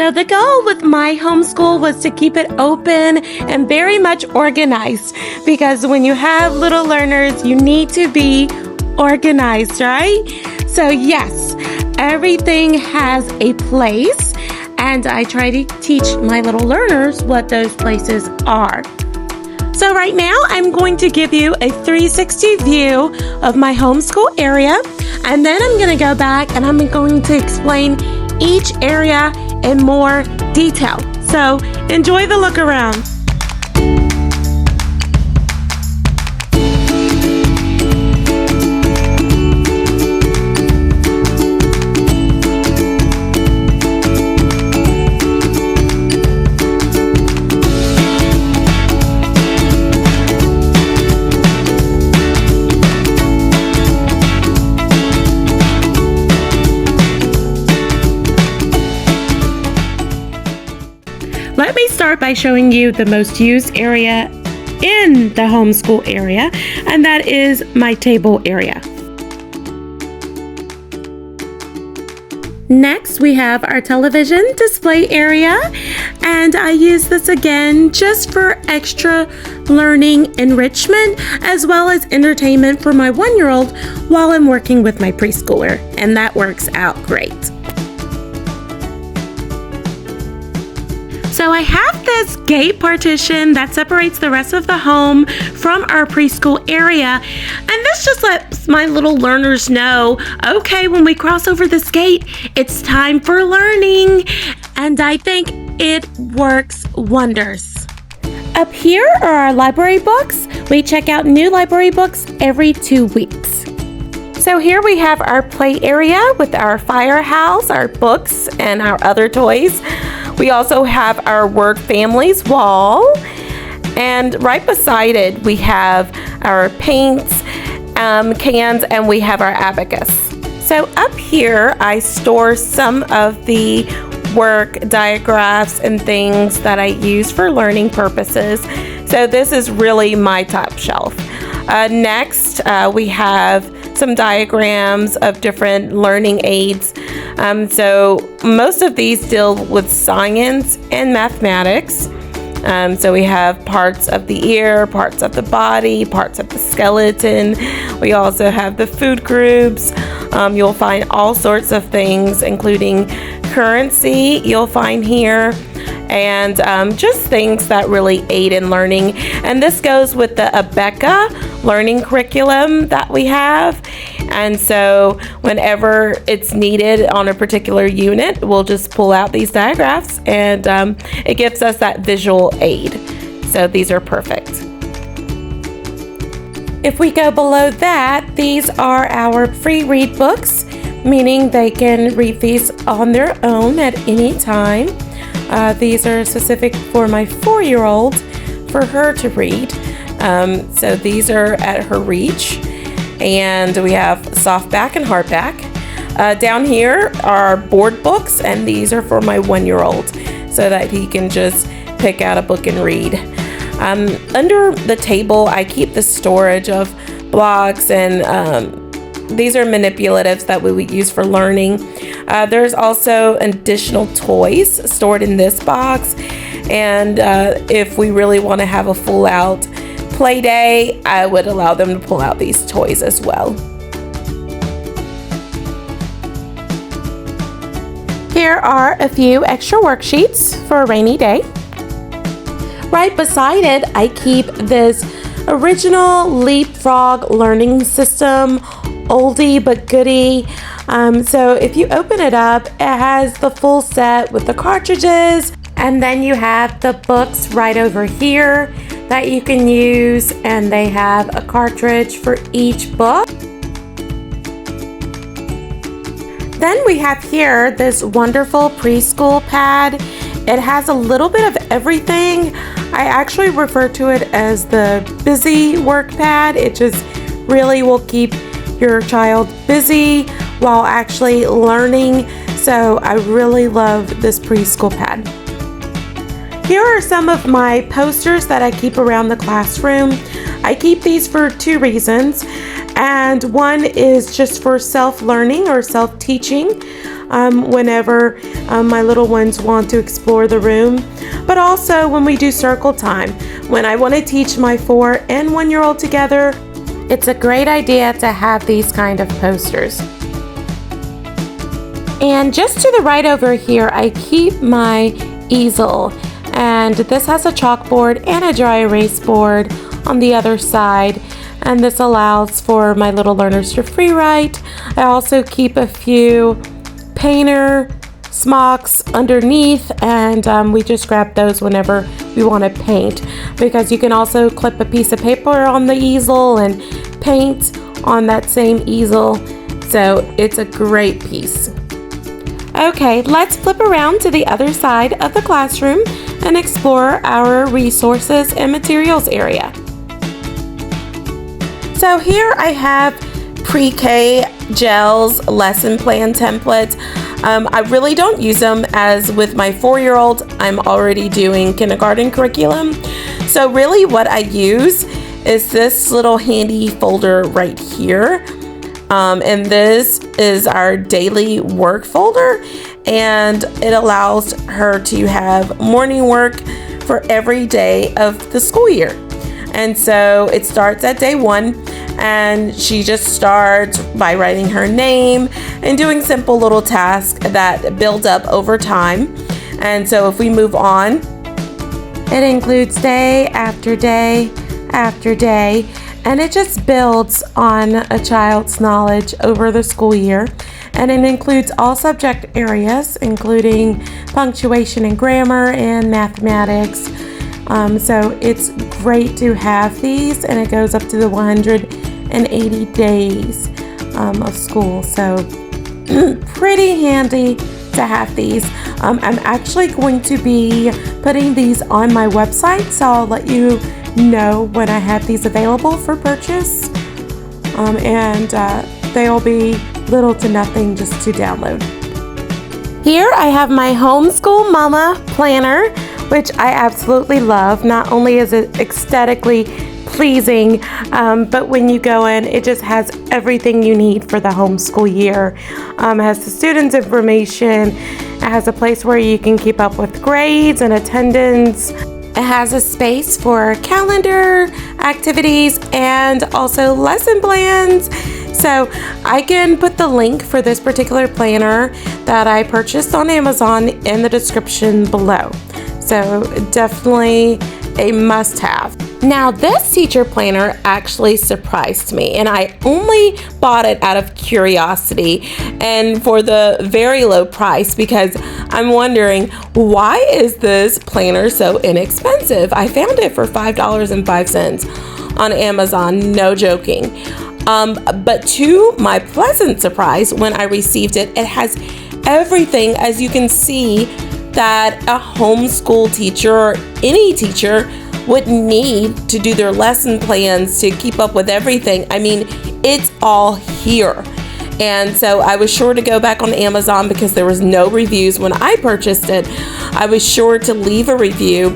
So the goal with my homeschool was to keep it open and very much organized, because when you have little learners, you need to be organized, right? So yes, everything has a place, and I try to teach my little learners what those places are. So right now, I'm going to give you a 360 view of my homeschool area, and then I'm going to go back and I'm going to explain each area in more detail. So enjoy the look around. Let me start by showing you the most used area in the homeschool area, and that is my table area. Next, we have our television display area, and I use this again just for extra learning enrichment as well as entertainment for my 1-year-old while I'm working with my preschooler, and that works out great. So I have this gate partition that separates the rest of the home from our preschool area, and this just lets my little learners know, okay, when we cross over this gate, it's time for learning, and I think it works wonders. Up here are our library books. We check out new library books every 2 weeks. So here we have our play area with our firehouse, our books, and our other toys. We also have our word families wall, and right beside it we have our paints cans, and we have our abacus. So up here I store some of the work diagraphs and things that I use for learning purposes. So this is really my top shelf. Next we have some diagrams of different learning aids. So most of these deal with science and mathematics. So we have parts of the ear, parts of the body, parts of the skeleton. We also have the food groups. You'll find all sorts of things, including currency you'll find here, and just things that really aid in learning. And this goes with the Abeka learning curriculum that we have. And so whenever it's needed on a particular unit, we'll just pull out these diagrams, and it gives us that visual aid. So these are perfect. If we go below that, these are our free read books, meaning they can read these on their own at any time. These are specific for my 4-year-old, for her to read. So these are at her reach. And we have softback and hardback. Down here are board books, and these are for my 1-year-old, so that he can just pick out a book and read. Under the table, I keep the storage of blocks, and these are manipulatives that we would use for learning. There's also additional toys stored in this box, and if we really want to have a full out play day, I would allow them to pull out these toys as well. Here are a few extra worksheets for a rainy day. Right beside it, I keep this original Leapfrog learning system, oldie but goodie. So if you open it up, it has the full set with the cartridges, and then you have the books right over here that you can use, and they have a cartridge for each book. Then we have here this wonderful preschool pad. It has a little bit of everything. I actually refer to it as the busy work pad. It just really will keep your child busy while actually learning. So I really love this preschool pad. Here are some of my posters that I keep around the classroom. I keep these for 2 reasons, and one is just for self-learning or self-teaching. whenever my little ones want to explore the room, but also when we do circle time. When I want to teach my 4 and 1-year-old together, it's a great idea to have these kind of posters. And just to the right over here, I keep my easel, and this has a chalkboard and a dry erase board on the other side, and this allows for my little learners to free write. I also keep a few painter smocks underneath, and we just grab those whenever we want to paint, because you can also clip a piece of paper on the easel and paint on that same easel, so it's a great piece. Okay, let's flip around to the other side of the classroom and explore our resources and materials area. So here I have pre-K gels lesson plan templates. I really don't use them, as with my 4-year-old, I'm already doing kindergarten curriculum. So really what I use is this little handy folder right here. And this is our daily work folder, and it allows her to have morning work for every day of the school year. And so it starts at day 1, and she just starts by writing her name and doing simple little tasks that build up over time. And so if we move on, it includes day after day after day, and it just builds on a child's knowledge over the school year. And it includes all subject areas, including punctuation and grammar and mathematics. So it's great to have these, and it goes up to the 180 days of school. So pretty handy to have these. I'm actually going to be putting these on my website, so I'll let you know when I have these available for purchase, and they'll be little to nothing just to download. Here I have my Homeschool Mama Planner, which I absolutely love. Not only is it aesthetically pleasing, but when you go in, it just has everything you need for the homeschool year. It has the students' information, it has a place where you can keep up with grades and attendance. It has a space for calendar, activities, and also lesson plans. So I can put the link for this particular planner that I purchased on Amazon in the description below. So definitely a must-have. Now this teacher planner actually surprised me, and I only bought it out of curiosity and for the very low price, because I'm wondering, why is this planner so inexpensive? I found it for $5.05 on Amazon, no joking. But to my pleasant surprise, when I received it, it has everything, as you can see, that a homeschool teacher or any teacher would need to do their lesson plans, to keep up with everything. I mean, it's all here. And so I was sure to go back on Amazon, because there was no reviews when I purchased it. I was sure to leave a review,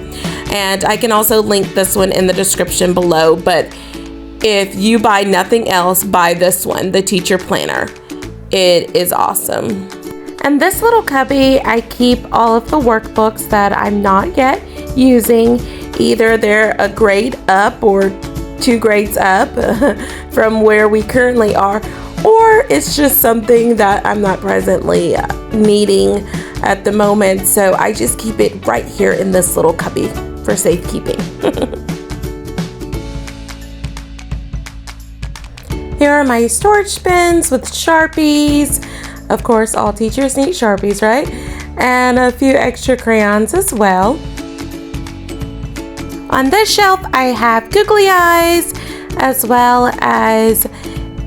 and I can also link this one in the description below. But if you buy nothing else, buy this one, the teacher planner. It is awesome. And this little cubby, I keep all of the workbooks that I'm not yet using. Either they're a grade up or 2 grades up from where we currently are, or it's just something that I'm not presently needing at the moment. So I just keep it right here in this little cubby for safekeeping. Here are my storage bins with Sharpies. Of course, all teachers need Sharpies, right? And a few extra crayons as well. On this shelf, I have googly eyes, as well as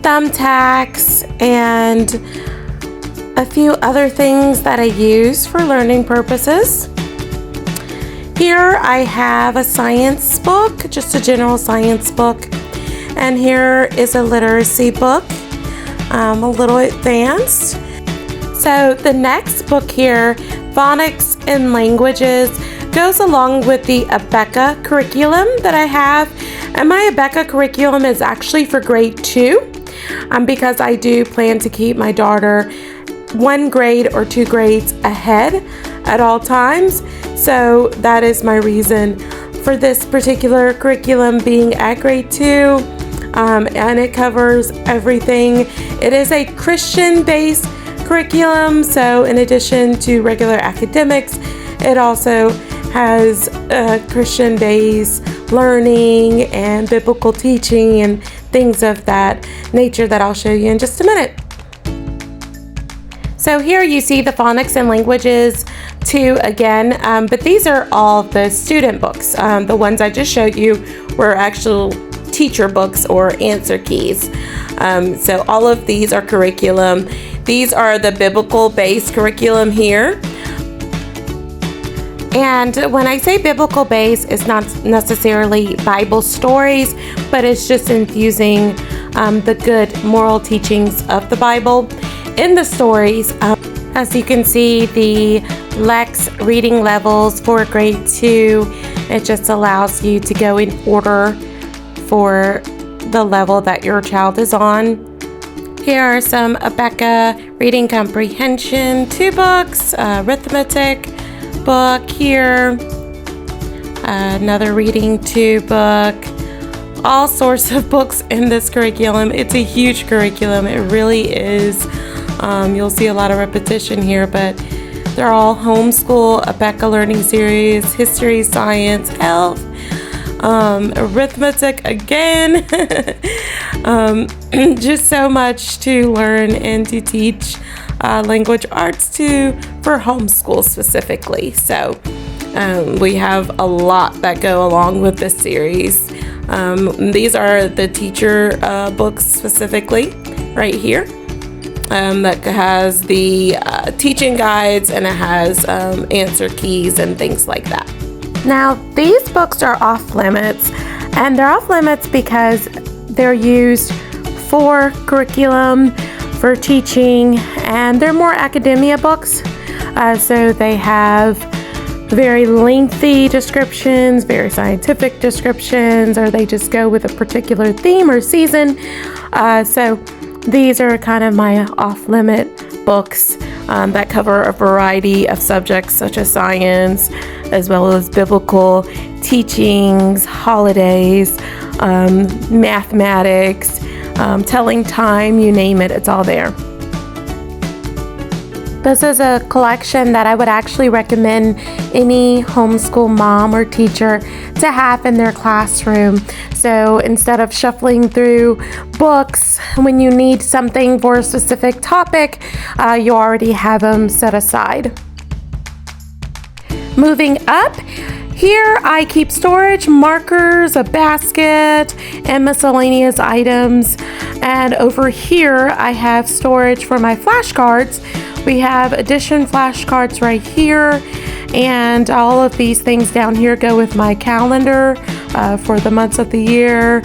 thumbtacks and a few other things that I use for learning purposes. Here I have a science book, just a general science book. And here is a literacy book, a little advanced. So the next book here, Phonics and Languages, goes along with the Abeka curriculum that I have. And my Abeka curriculum is actually for grade 2, because I do plan to keep my daughter one grade or 2 grades ahead at all times. So that is my reason for this particular curriculum being at grade 2. And it covers everything. It is a Christian-based curriculum, so in addition to regular academics, it also has Christian-based learning and biblical teaching and things of that nature that I'll show you in just a minute. So here you see the phonics and languages 2 again, but these are all the student books. The ones I just showed you were actual teacher books or answer keys. So all of these are curriculum. These are the biblical-based curriculum here. And when I say biblical-based, it's not necessarily Bible stories, but it's just infusing the good moral teachings of the Bible in the stories. As you can see, the Lex reading levels for grade 2, it just allows you to go in order for the level that your child is on. Here are some Abeka reading comprehension 2 books, arithmetic book here, another reading 2 book, all sorts of books in this curriculum. It's a huge curriculum. It really is. You'll see a lot of repetition here, but they're all homeschool, Abeka learning series, history, science, health, arithmetic again. Just so much to learn and to teach language arts to for homeschool specifically. So we have a lot that go along with this series. These are the teacher books specifically right here. That has the teaching guides, and it has answer keys and things like that. Now, these books are off limits, and they're off limits because they're used for curriculum, for teaching, and they're more academia books. So they have very lengthy descriptions, very scientific descriptions, or they just go with a particular theme or season. So these are kind of my off-limit books that cover a variety of subjects such as science, as well as biblical teachings, holidays, mathematics, telling time, you name it, it's all there. This is a collection that I would actually recommend any homeschool mom or teacher to have in their classroom. So instead of shuffling through books when you need something for a specific topic, you already have them set aside. Moving up, here I keep storage, markers, a basket, and miscellaneous items. And over here I have storage for my flashcards. We have addition flashcards right here, and all of these things down here go with my calendar for the months of the year,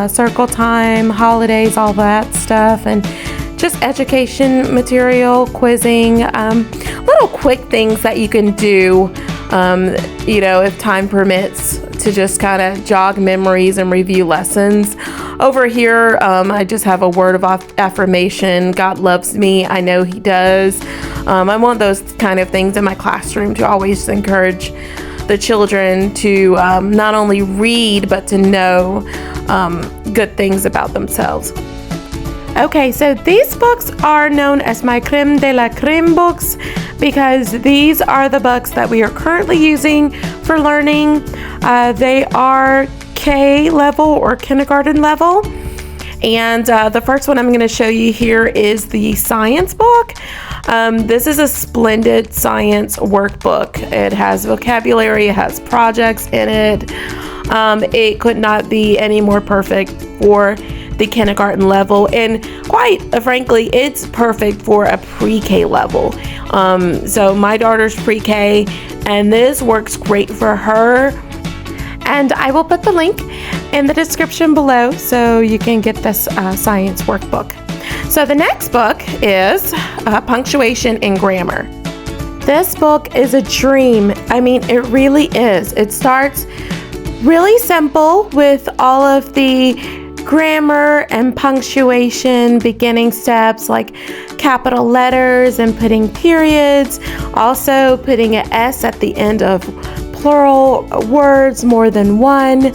circle time, holidays, all that stuff, and just education material, quizzing, little quick things that you can do, if time permits, to just kind of jog memories and review lessons. Over here, I just have a word of affirmation. God loves me. I know He does. I want those kind of things in my classroom to always encourage the children to not only read, but to know good things about themselves. Okay, so these books are known as my creme de la creme books because these are the books that we are currently using for learning. They are K level or kindergarten level. And the first one I'm going to show you here is the science book. This is a splendid science workbook. It has vocabulary, it has projects in it. It could not be any more perfect for the kindergarten level, and quite frankly, it's perfect for a pre-K level. So my daughter's pre-K, and this works great for her. And I will put the link in the description below so you can get this science workbook. So the next book is Punctuation and Grammar. This book is a dream. I mean, it really is. It starts really simple with all of the grammar and punctuation, beginning steps like capital letters and putting periods, also putting an S at the end of plural words, more than one.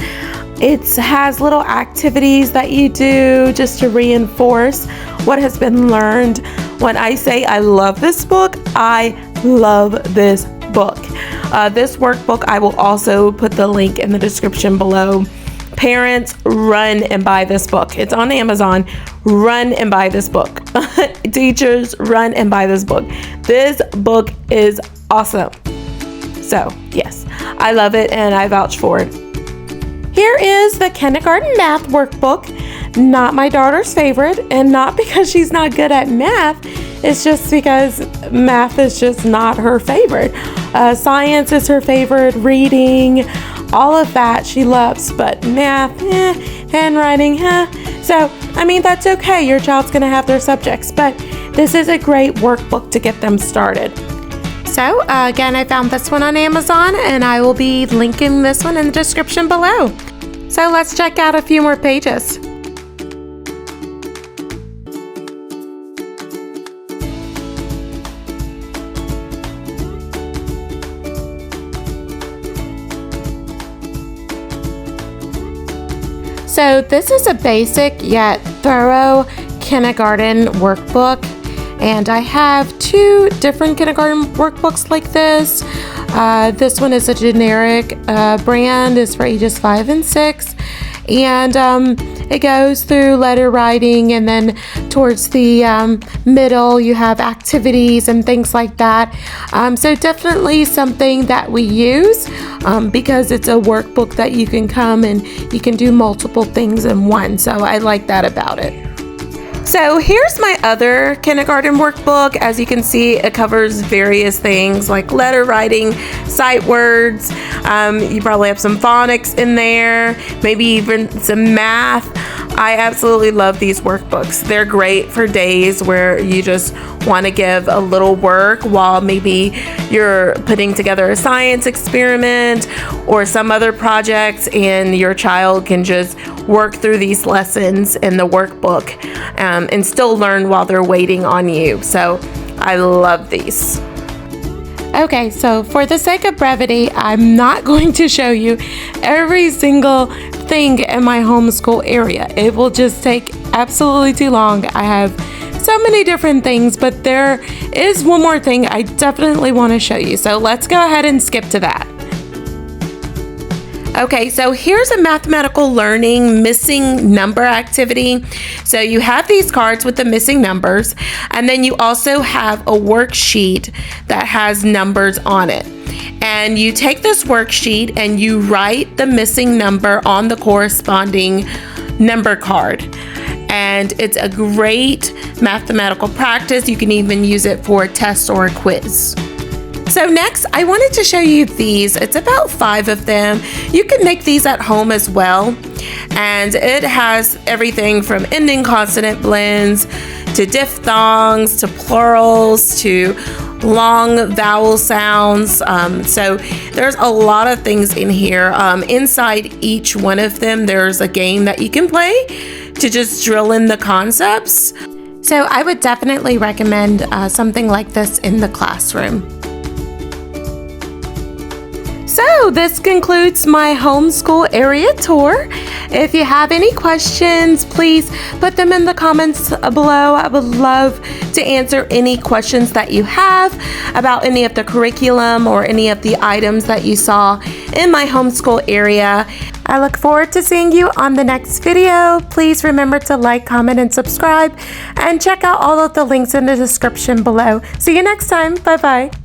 It has little activities that you do just to reinforce what has been learned. When I say I love this book, I love this book. This workbook, I will also put the link in the description below. Parents, run and buy this book. It's on Amazon. Run and buy this book. Teachers, run and buy this book. This book is awesome. So, yes, I love it and I vouch for it. Here is the kindergarten math workbook. Not my daughter's favorite, and not because she's not good at math. It's just because math is just not her favorite. Science is her favorite, reading, all of that she loves, but math, handwriting, So, I mean, that's okay. Your child's gonna have their subjects, but this is a great workbook to get them started. So, again, I found this one on Amazon, and I will be linking this one in the description below. So let's check out a few more pages. So this is a basic yet thorough kindergarten workbook, and I have 2 different kindergarten workbooks like this. This one is a generic brand, is for ages 5 and 6, and it goes through letter writing, and then towards the middle you have activities and things like that. So definitely something that we use because it's a workbook that you can come and you can do multiple things in one. So I like that about it. So here's my other kindergarten workbook. As you can see, it covers various things like letter writing, sight words. You probably have some phonics in there, maybe even some math. I absolutely love these workbooks. They're great for days where you just want to give a little work while maybe you're putting together a science experiment or some other project, and your child can just work through these lessons in the workbook and still learn while they're waiting on you. So I love these. Okay, so for the sake of brevity, I'm not going to show you every single thing in my homeschool area. It will just take absolutely too long. I have so many different things, but there is one more thing I definitely want to show you. So let's go ahead and skip to that. Okay, so here's a mathematical learning missing number activity. So you have these cards with the missing numbers, and then you also have a worksheet that has numbers on it. And you take this worksheet and you write the missing number on the corresponding number card. And it's a great mathematical practice. You can even use it for a test or a quiz. So next, I wanted to show you these. It's about 5 of them. You can make these at home as well. And it has everything from ending consonant blends to diphthongs to plurals to long vowel sounds. So there's a lot of things in here. Inside each one of them, there's a game that you can play to just drill in the concepts. So I would definitely recommend something like this in the classroom. So this concludes my homeschool area tour. If you have any questions, please put them in the comments below. I would love to answer any questions that you have about any of the curriculum or any of the items that you saw in my homeschool area. I look forward to seeing you on the next video. Please remember to like, comment, and subscribe, and check out all of the links in the description below. See you next time. Bye-bye.